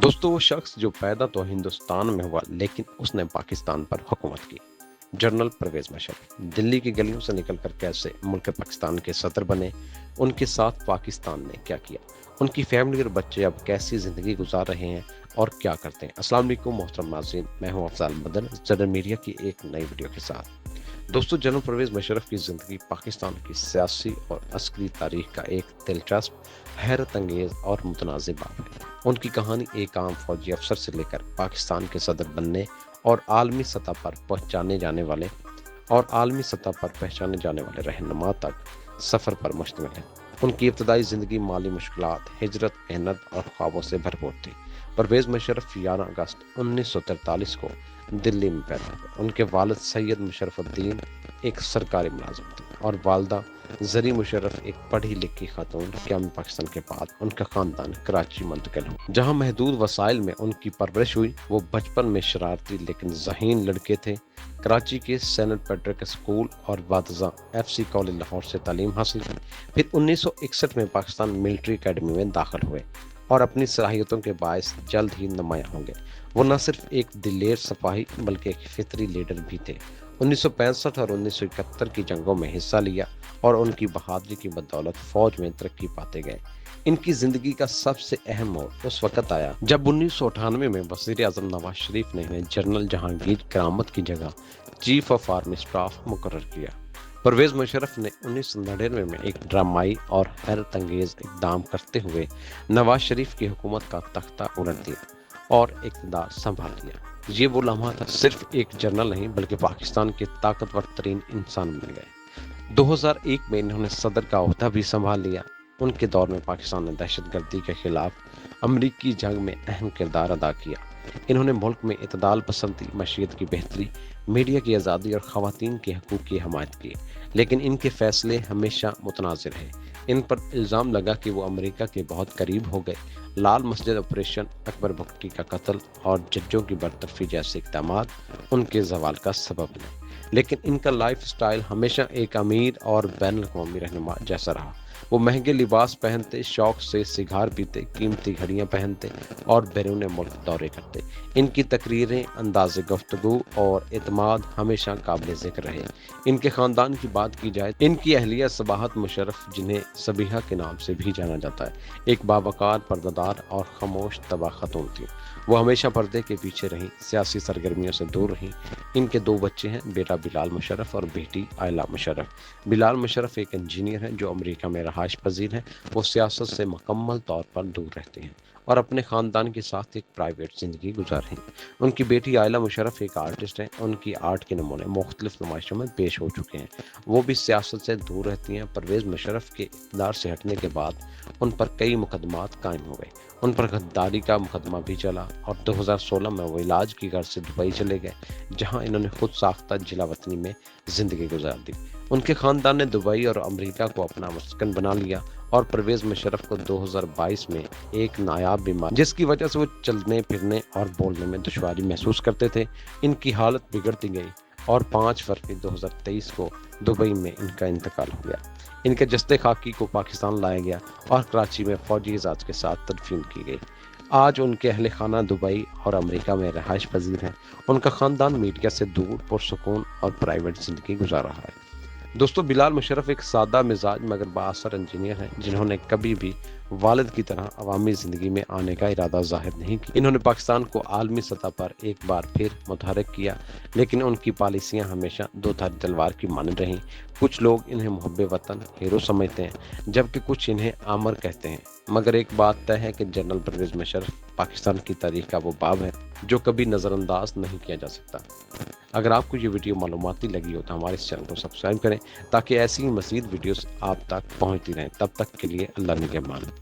दोस्तों, वो शख्स जो पैदा तो हिंदुस्तान में हुआ लेकिन उसने पाकिस्तान पर हुकूमत की। जनरल परवेज मुशर्रफ दिल्ली की गलियों से निकलकर कैसे मुल्क पाकिस्तान के सदर बने, उनके साथ पाकिस्तान ने क्या किया, उनकी फैमिली और बच्चे अब कैसी जिंदगी गुजार रहे हैं और क्या करते हैं। अस्सलाम वालेकुम मोहतरम नाज़रीन, मैं हूं अफजाल बदर ज़दर मीडिया की एक नई वीडियो के साथ। दोस्तों, जनरल परवेज मुशर्रफ की जिंदगी पाकिस्तान की सियासी और अस्करी तारीख का एक दिलचस्प, हैरत अंगेज और मुतनाज़िब बाब है। उनकी कहानी एक आम फौजी अफसर से लेकर पाकिस्तान के सदर बनने और आलमी सतह पर पहचाने जाने वाले रहनुमा तक सफ़र पर मुश्तमिल है। उनकी इब्तदाई ज़िंदगी माली मुश्किलात, हिजरत, मेहनत और ख्वाबों से भरपूर थी। परवेज मुशर्रफ 11 अगस्त 1943 को दिल्ली में पैदा हुए। उनके वालिद सैयद मुशर्रफुद्दीन एक सरकारी मुलाजिम थे और वालदा जरी मुशर्रफ एक पढ़ी लिखी खातून। क़याम पाकिस्तान के बाद उनका खानदान कराची मुंतकिल हुआ, जहां महदूद वसाइल में उनकी परवरिश हुई। वो बचपन में शरारती लेकिन ज़हीन लड़के थे। कराची के सेंट पैट्रिक स्कूल और वादजा FC कॉलेज लाहौर से तालीम हासिल की। फिर 1961 में पाकिस्तान मिलिट्री अकेडमी में दाखिल हुए और अपनी सलाहियतों के बायस जल्द ही नुमायां होंगे। वो न सिर्फ एक दिलेर सिपाही बल्कि एक फितरी लीडर भी थे। 1965 और 1971 की जंगों में हिस्सा लिया और उनकी बहादुरी की बदौलत फौज में तरक्की पाते गए। इनकी जिंदगी का सबसे अहम मोड़ उस वक्त आया जब 1998 में वज़ीर आज़म नवाज शरीफ ने जनरल जहांगीर करामत की जगह चीफ ऑफ आर्मी स्टाफ मुकर्रर किया। परवेज मुशर्रफ ने 1999 में एक ड्रामाई और हैरत अंगेज इक़दाम करते हुए नवाज शरीफ की हुकूमत का तख्ता उलट दिया और इक़्तिदार संभाल लिया। ये वो लम्हा था, सिर्फ एक जनरल नहीं बल्कि पाकिस्तान के ताकतवर तरीन इंसान बन गए। 2001 में इन्होंने सदर का ओहदा भी संभाल लिया। उनके दौर में पाकिस्तान ने दहशतगर्दी के खिलाफ अमरीकी जंग में अहम किरदार अदा किया। इन्होंने मुल्क में इतदाल पसंदी, मशीयत की बेहतरी, मीडिया की आज़ादी और ख़वातीन के हकूक़ की हमायत की, लेकिन इनके फैसले हमेशा मुतनाज़िर रहे। इन पर इल्ज़ाम लगा कि वो अमेरिका के बहुत करीब हो गए। लाल मस्जिद ऑपरेशन, अकबर भुट्टी का कत्ल और जज्जों की बरतरफी जैसे इक़दामात उनके ज़वाल का सबब बने। लेकिन इनका लाइफ स्टाइल हमेशा एक अमीर और बैनुल-अक़वामी रहनुमा जैसा रहा। वो महंगे लिबास पहनते, शौक से सिगार पीते, कीमती घड़ियां पहनते और बैरून मुल्क दौरे करते। इनकी तकरीरें, अंदाज़े गुफ्तगू और एतमाद हमेशा काबिल ज़िक्र रहे। इनके ख़ानदान की बात की जाए, इनकी अहलिया सबाहत मुशर्रफ, जिन्हें सबीहा के नाम से भी जाना जाता है, एक बावकार, पर्दादार और खामोश तबा खातून थी। वो हमेशा पर्दे के पीछे रहीं, सियासी सरगर्मियों से दूर रहीं। इनके 2 बच्चे हैं, बेटा बिलाल मुशर्रफ और बेटी आयला मुशर्रफ। बिलाल मुशर्रफ एक इंजीनियर हैं जो अमेरिका में रहायश पजीर हैं। वो सियासत से मुकम्मल तौर पर दूर रहते हैं और अपने ख़ानदान के साथ एक प्राइवेट ज़िंदगी गुजार रहे हैं। उनकी बेटी आयला मुशर्रफ एक आर्टिस्ट हैं। उनकी आर्ट के नमूने मुख्तलिफ नुमाइशों में पेश हो चुके हैं। वो भी सियासत से दूर रहती हैं। परवेज़ मुशर्रफ के इक़्तिदार से हटने के बाद उन पर कई मुकदमात कायम हो गए। उन पर गद्दारी का मुकदमा भी चला और 2016 में वो इलाज की गर्ज से दुबई चले गए, जहां इन्होंने खुद साख्ता जिला वतनी में ज़िंदगी गुजार दी। उनके ख़ानदान ने दुबई और अमेरिका को अपना मस्कन बना लिया और परवेज मुशर्रफ को 2022 में एक नायाब बीमारी, जिसकी वजह से वो चलने फिरने और बोलने में दुश्वारी महसूस करते थे, इनकी हालत बिगड़ती गई और 5 फरवरी 2023 को दुबई में इनका इंतकाल हो गया। इनके जस्ते खाकी को पाकिस्तान लाया गया और कराची में फौजी एजाज के साथ तदफीन की गई। आज उनके अहले खाना दुबई और अमेरिका में रहायश पजीर हैं। उनका ख़ानदान मीडिया से दूर, पुरसुकून और प्राइवेट ज़िंदगी गुजार रहा है। दोस्तों, बिलाल मुशर्रफ एक सादा मिजाज मगर बाअसर इंजीनियर हैं, जिन्होंने कभी भी वालिद की तरह अवामी ज़िंदगी में आने का इरादा जाहिर नहीं किया। इन्होंने पाकिस्तान को आलमी सतह पर एक बार फिर मुतहर्रिक किया, लेकिन उनकी पॉलिसियाँ हमेशा दो धारी तलवार की मानद रहीं। कुछ लोग इन्हें मुहब्बे वतन, हीरो समझते हैं, जबकि कुछ इन्हें आमर कहते हैं। मगर एक बात तय है कि जनरल परवेज मुशर्रफ पाकिस्तान की तारीख का वो बाब है जो कभी नज़रअंदाज नहीं किया जा सकता। अगर आपको ये वीडियो मालूमाती लगी हो तो हमारे इस चैनल को सब्सक्राइब करें ताकि ऐसी ही मज़ीद वीडियोस आप तक पहुंचती रहें। तब तक के लिए अल्लाह निगहबान।